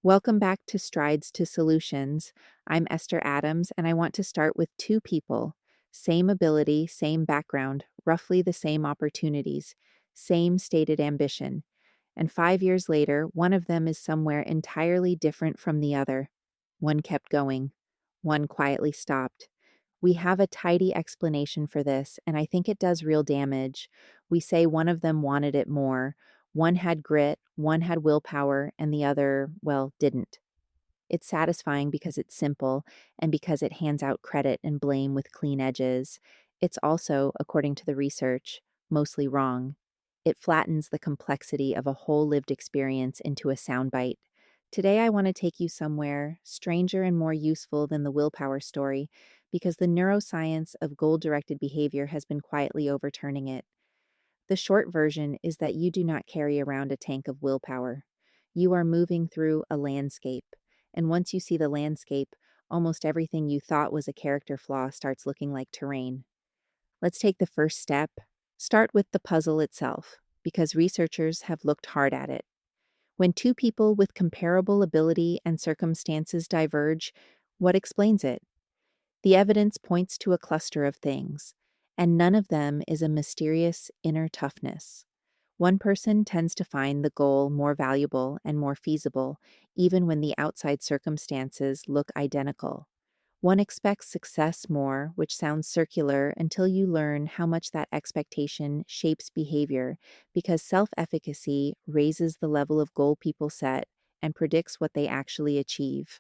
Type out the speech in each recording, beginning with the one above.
Welcome back to Strides to Solutions. I'm Esther Adams, and I want to start with two people. Same ability, same background, roughly the same opportunities, same stated ambition. And 5 years later, one of them is somewhere entirely different from the other. One kept going, one quietly stopped. We have a tidy explanation for this, and I think it does real damage. We say one of them wanted it more. One had grit, one had willpower, and the other, well, didn't. It's satisfying because it's simple and because it hands out credit and blame with clean edges. It's also, according to the research, mostly wrong. It flattens the complexity of a whole lived experience into a soundbite. Today, I want to take you somewhere stranger and more useful than the willpower story because the neuroscience of goal directed behavior has been quietly overturning it. The short version is that you do not carry around a tank of willpower. You are moving through a landscape, and once you see the landscape, almost everything you thought was a character flaw starts looking like terrain. Let's take the first step. Start with the puzzle itself, because researchers have looked hard at it. When two people with comparable ability and circumstances diverge, what explains it? The evidence points to a cluster of things, and none of them is a mysterious inner toughness. One person tends to find the goal more valuable and more feasible, even when the outside circumstances look identical. One expects success more, which sounds circular until you learn how much that expectation shapes behavior, because self efficacy raises the level of goal people set and predicts what they actually achieve.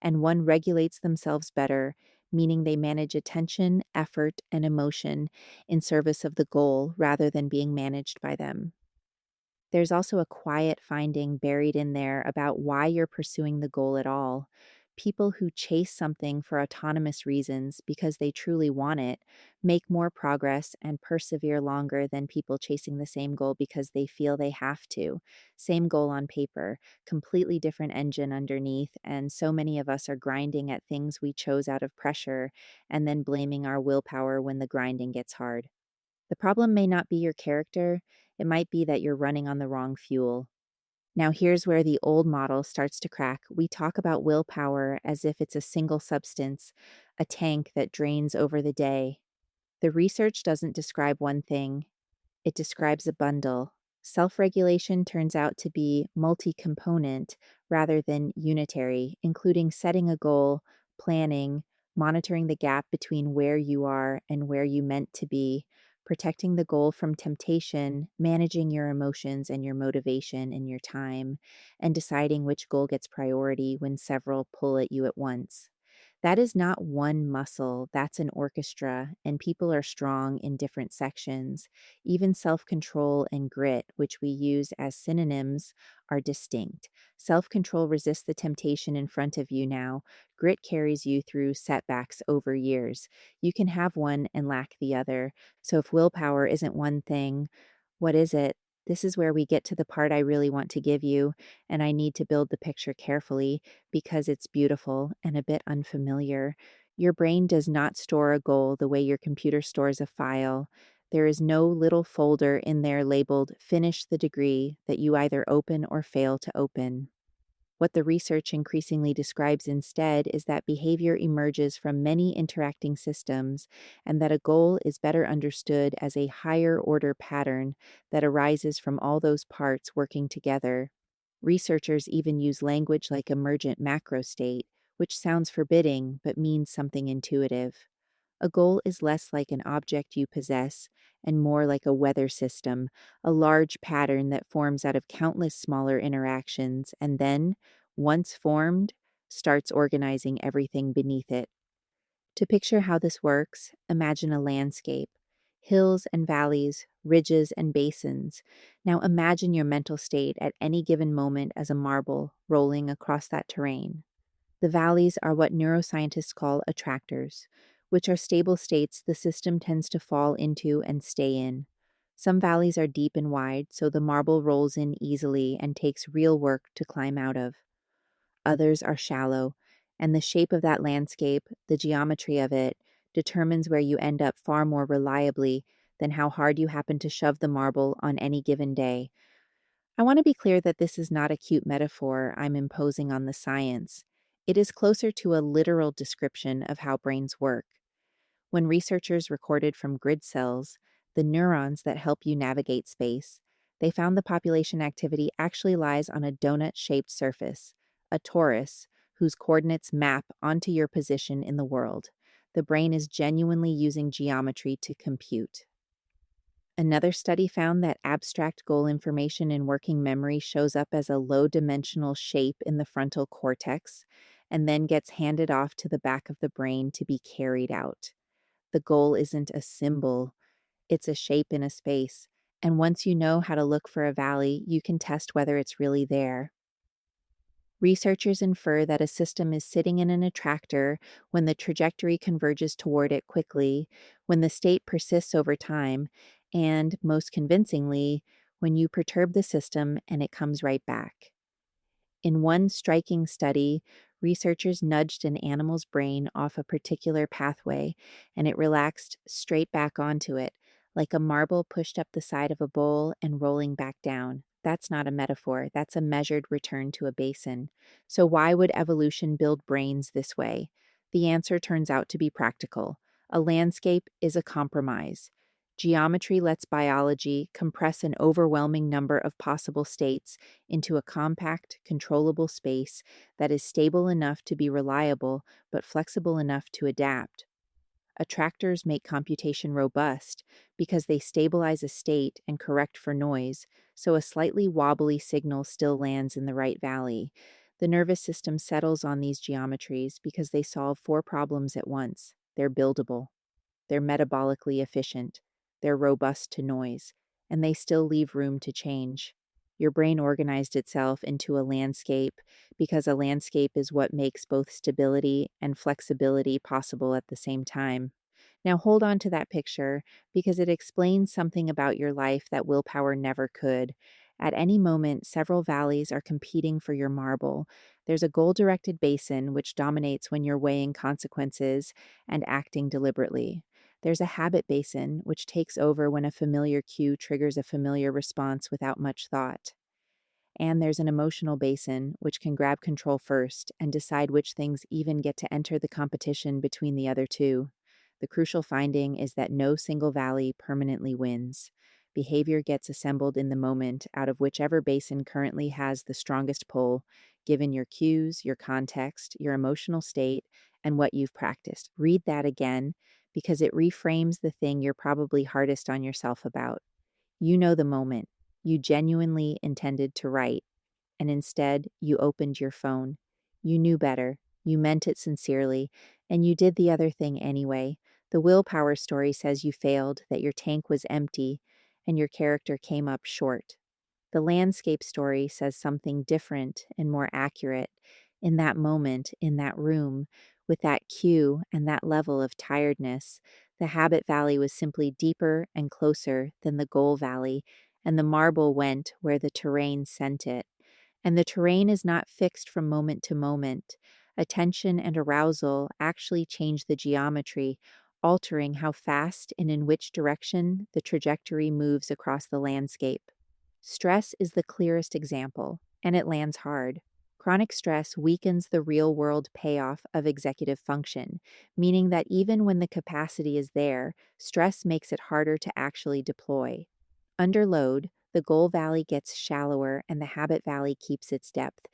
And one regulates themselves better, meaning they manage attention, effort, and emotion in service of the goal rather than being managed by them. There's also a quiet finding buried in there about why you're pursuing the goal at all. People who chase something for autonomous reasons because they truly want it make more progress and persevere longer than people chasing the same goal because they feel they have to. Same goal on paper, completely different engine underneath, and so many of us are grinding at things we chose out of pressure and then blaming our willpower when the grinding gets hard. The problem may not be your character, it might be that you're running on the wrong fuel. Now, here's where the old model starts to crack. We talk about willpower as if it's a single substance, a tank that drains over the day. The research doesn't describe one thing, it describes a bundle. Self regulation turns out to be multi component rather than unitary, including setting a goal, planning, monitoring the gap between where you are and where you meant to be, protecting the goal from temptation, managing your emotions and your motivation and your time, and deciding which goal gets priority when several pull at you at once. That is not one muscle, that's an orchestra, and people are strong in different sections. Even self control and grit, which we use as synonyms, are distinct. Self control resists the temptation in front of you now. Grit carries you through setbacks over years. You can have one and lack the other. So if willpower isn't one thing, what is it? This is where we get to the part I really want to give you, and I need to build the picture carefully because it's beautiful and a bit unfamiliar. Your brain does not store a goal the way your computer stores a file. There is no little folder in there labeled "Finish the degree" that you either open or fail to open. What the research increasingly describes instead is that behavior emerges from many interacting systems, and that a goal is better understood as a higher order pattern that arises from all those parts working together. Researchers even use language like emergent macro state, which sounds forbidding but means something intuitive. A goal is less like an object you possess and more like a weather system, a large pattern that forms out of countless smaller interactions and then, once formed, starts organizing everything beneath it. To picture how this works, imagine a landscape: hills and valleys, ridges and basins. Now imagine your mental state at any given moment as a marble rolling across that terrain. The valleys are what neuroscientists call attractors, which are stable states the system tends to fall into and stay in. Some valleys are deep and wide, so the marble rolls in easily and takes real work to climb out of. Others are shallow, and the shape of that landscape, the geometry of it, determines where you end up far more reliably than how hard you happen to shove the marble on any given day. I want to be clear that this is not a cute metaphor I'm imposing on the science. It is closer to a literal description of how brains work. When researchers recorded from grid cells, the neurons that help you navigate space, they found the population activity actually lies on a donut shaped surface, a torus, whose coordinates map onto your position in the world. The brain is genuinely using geometry to compute. Another study found that abstract goal information in working memory shows up as a low dimensional shape in the frontal cortex and then gets handed off to the back of the brain to be carried out. The goal isn't a symbol, it's a shape in a space. And once you know how to look for a valley, you can test whether it's really there. Researchers infer that a system is sitting in an attractor when the trajectory converges toward it quickly, when the state persists over time, and, most convincingly, when you perturb the system and it comes right back. In one striking study, researchers nudged an animal's brain off a particular pathway, and it relaxed straight back onto it, like a marble pushed up the side of a bowl and rolling back down. That's not a metaphor, that's a measured return to a basin. So, why would evolution build brains this way? The answer turns out to be practical. A landscape is a compromise. Geometry lets biology compress an overwhelming number of possible states into a compact, controllable space that is stable enough to be reliable but flexible enough to adapt. Attractors make computation robust because they stabilize a state and correct for noise, so a slightly wobbly signal still lands in the right valley. The nervous system settles on these geometries because they solve four problems at once. They're buildable. They're metabolically efficient, they're robust to noise, and they still leave room to change. Your brain organized itself into a landscape because a landscape is what makes both stability and flexibility possible at the same time. Now hold on to that picture because it explains something about your life that willpower never could. At any moment, several valleys are competing for your marble. There's a goal directed basin which dominates when you're weighing consequences and acting deliberately. There's a habit basin, which takes over when a familiar cue triggers a familiar response without much thought. And there's an emotional basin, which can grab control first and decide which things even get to enter the competition between the other two. The crucial finding is that no single valley permanently wins. Behavior gets assembled in the moment out of whichever basin currently has the strongest pull, given your cues, your context, your emotional state, and what you've practiced. Read that again because it reframes the thing you're probably hardest on yourself about. You know the moment. You genuinely intended to write, and instead you opened your phone. You knew better. You meant it sincerely, and you did the other thing anyway. The willpower story says you failed, that your tank was empty, and your character came up short. The landscape story says something different and more accurate. In that moment, in that room, with that cue and that level of tiredness, the habit valley was simply deeper and closer than the goal valley, and the marble went where the terrain sent it. And the terrain is not fixed from moment to moment. Attention and arousal actually change the geometry, altering how fast and in which direction the trajectory moves across the landscape. Stress is the clearest example, and it lands hard. Chronic stress weakens the real world payoff of executive function, meaning that even when the capacity is there, stress makes it harder to actually deploy. Under load, the goal valley gets shallower and the habit valley keeps its depth.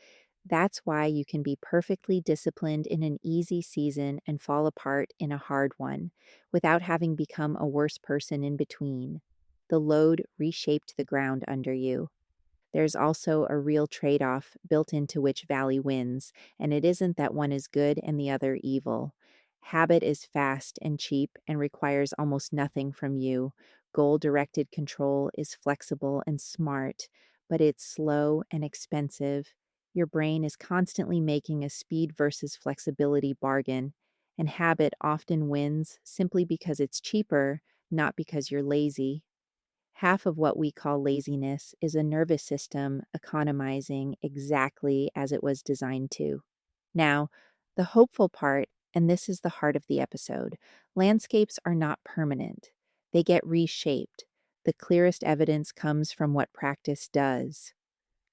That's why you can be perfectly disciplined in an easy season and fall apart in a hard one, without having become a worse person in between. The load reshaped the ground under you. There's also a real trade off built into which valley wins, and it isn't that one is good and the other evil. Habit is fast and cheap and requires almost nothing from you. Goal directed control is flexible and smart, but it's slow and expensive. Your brain is constantly making a speed versus flexibility bargain, and habit often wins simply because it's cheaper, not because you're lazy. Half of what we call laziness is a nervous system economizing exactly as it was designed to. Now, the hopeful part, and this is the heart of the episode, landscapes are not permanent. They get reshaped. The clearest evidence comes from what practice does.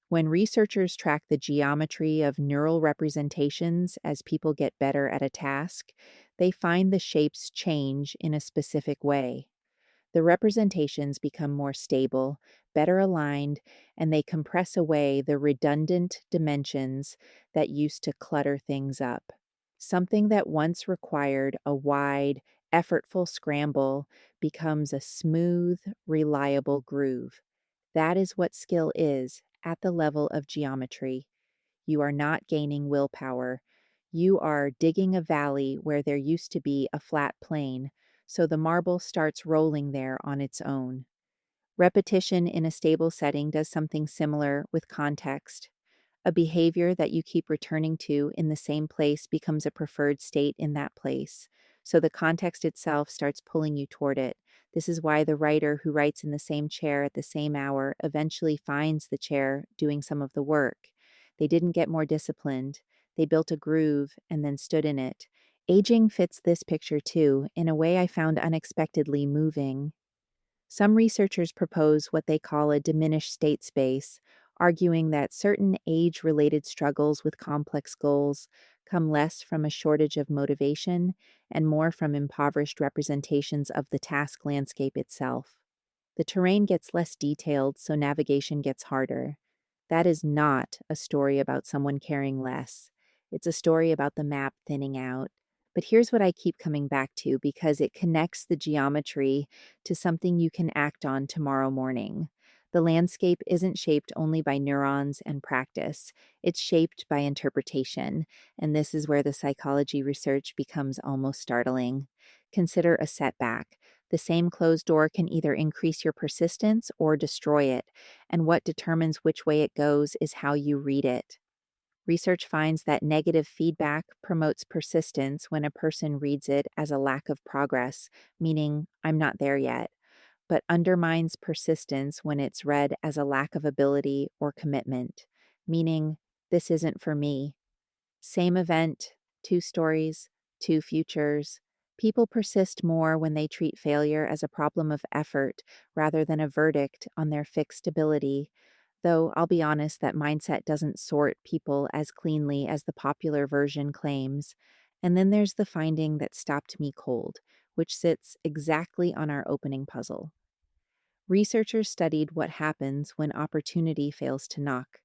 When researchers track the geometry of neural representations as people get better at a task, they find the shapes change in a specific way. The representations become more stable, better aligned, and they compress away the redundant dimensions that used to clutter things up. Something that once required a wide, effortful scramble becomes a smooth, reliable groove. That is what skill is at the level of geometry. You are not gaining willpower. You are digging a valley where there used to be a flat plane, so the marble starts rolling there on its own. Repetition in a stable setting does something similar with context. A behavior that you keep returning to in the same place becomes a preferred state in that place. So the context itself starts pulling you toward it. This is why the writer who writes in the same chair at the same hour eventually finds the chair doing some of the work. They didn't get more disciplined. They built a groove and then stood in it. Aging fits this picture too, in a way I found unexpectedly moving. Some researchers propose what they call a diminished state space, arguing that certain age related struggles with complex goals come less from a shortage of motivation and more from impoverished representations of the task landscape itself. The terrain gets less detailed, so navigation gets harder. That is not a story about someone caring less. It's a story about the map thinning out. But here's what I keep coming back to because it connects the geometry to something you can act on tomorrow morning. The landscape isn't shaped only by neurons and practice, it's shaped by interpretation. And this is where the psychology research becomes almost startling. Consider a setback. The same closed door can either increase your persistence or destroy it, and what determines which way it goes is how you read it. Research finds that negative feedback promotes persistence when a person reads it as a lack of progress, meaning, I'm not there yet, but undermines persistence when it's read as a lack of ability or commitment, meaning, this isn't for me. Same event, two stories, two futures. People persist more when they treat failure as a problem of effort rather than a verdict on their fixed ability. Though I'll be honest, that mindset doesn't sort people as cleanly as the popular version claims. And then there's the finding that stopped me cold, which sits exactly on our opening puzzle. Researchers studied what happens when opportunity fails to knock.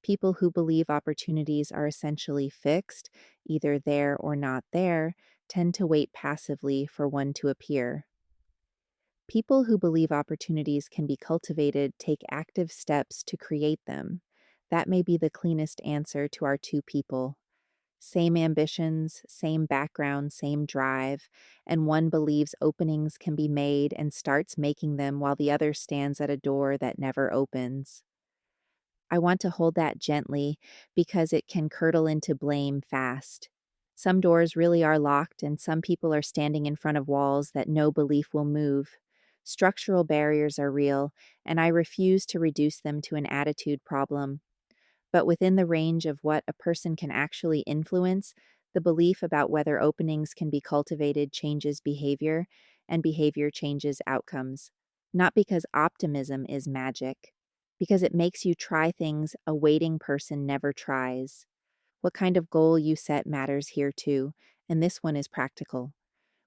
People who believe opportunities are essentially fixed, either there or not there, tend to wait passively for one to appear. People who believe opportunities can be cultivated take active steps to create them. That may be the cleanest answer to our two people. Same ambitions, same background, same drive, and one believes openings can be made and starts making them while the other stands at a door that never opens. I want to hold that gently because it can curdle into blame fast. Some doors really are locked, and some people are standing in front of walls that no belief will move. Structural barriers are real, and I refuse to reduce them to an attitude problem. But within the range of what a person can actually influence, the belief about whether openings can be cultivated changes behavior, and behavior changes outcomes. Not because optimism is magic, because it makes you try things a waiting person never tries. What kind of goal you set matters here too, and this one is practical.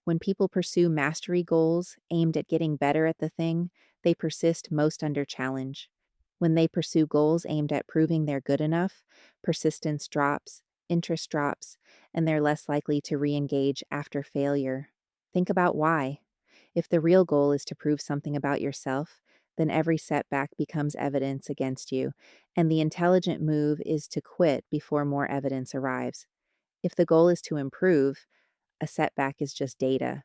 When people pursue mastery goals aimed at getting better at the thing, they persist most under challenge. When they pursue goals aimed at proving they're good enough, persistence drops, interest drops, and they're less likely to re engage after failure. Think about why. If the real goal is to prove something about yourself, then every setback becomes evidence against you, and the intelligent move is to quit before more evidence arrives. If the goal is to improve, a setback is just data.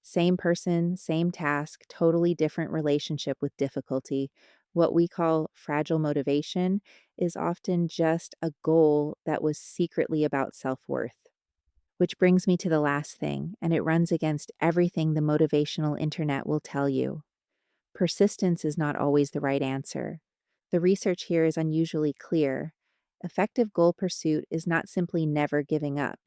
Same person, same task, totally different relationship with difficulty. What we call fragile motivation is often just a goal that was secretly about self-worth. Which brings me to the last thing, and it runs against everything the motivational internet will tell you. Persistence is not always the right answer. The research here is unusually clear. Effective goal pursuit is not simply never giving up.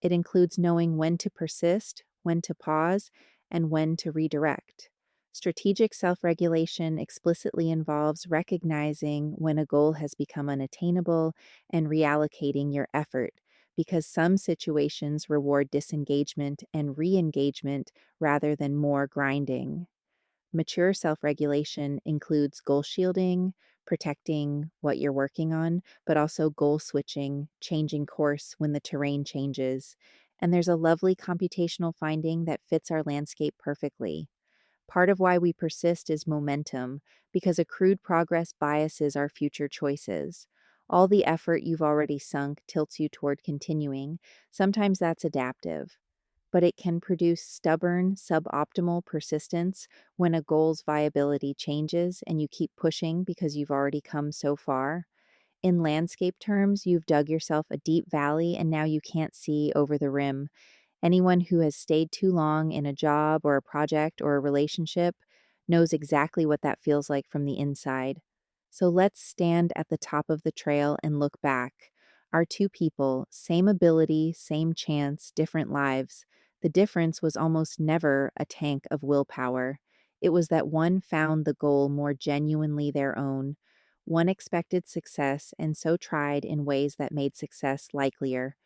It includes knowing when to persist, when to pause, and when to redirect. Strategic self regulation explicitly involves recognizing when a goal has become unattainable and reallocating your effort, because some situations reward disengagement and re engagement rather than more grinding. Mature self regulation includes goal shielding, protecting what you're working on, but also goal switching, changing course when the terrain changes. And there's a lovely computational finding that fits our landscape perfectly. Part of why we persist is momentum, because accrued progress biases our future choices. All the effort you've already sunk tilts you toward continuing. Sometimes that's adaptive, but it can produce stubborn, suboptimal persistence when a goal's viability changes and you keep pushing because you've already come so far. In landscape terms, you've dug yourself a deep valley and now you can't see over the rim. Anyone who has stayed too long in a job or a project or a relationship knows exactly what that feels like from the inside. So let's stand at the top of the trail and look back. Our two people, same ability, same chance, different lives. The difference was almost never a tank of willpower. It was that one found the goal more genuinely their own. One expected success and so tried in ways that made success likelier.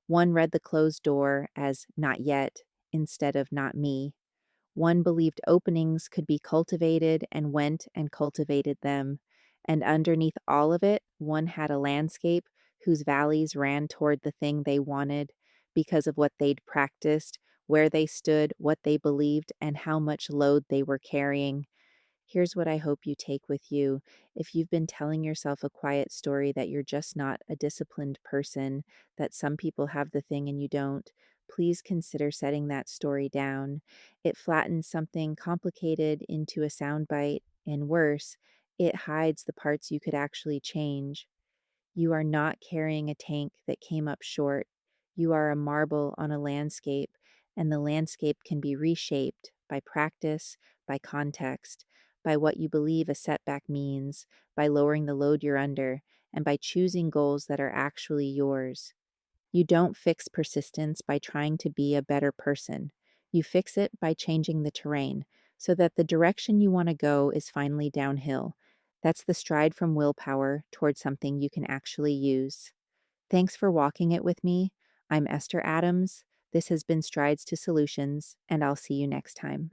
One read the closed door as not yet instead of not me. One believed openings could be cultivated and went and cultivated them. And underneath all of it, one had a landscape whose valleys ran toward the thing they wanted because of what they'd practiced, where they stood, what they believed, and how much load they were carrying. Here's what I hope you take with you. If you've been telling yourself a quiet story that you're just not a disciplined person, that some people have the thing and you don't, please consider setting that story down. It flattens something complicated into a soundbite, and worse, it hides the parts you could actually change. You are not carrying a tank that came up short. You are a marble on a landscape, and the landscape can be reshaped by practice, by context, by what you believe a setback means, by lowering the load you're under, and by choosing goals that are actually yours. You don't fix persistence by trying to be a better person. You fix it by changing the terrain so that the direction you want to go is finally downhill. That's the stride from willpower toward something you can actually use. Thanks for walking it with me. I'm Esther Adams. This has been Strides to Solutions, and I'll see you next time.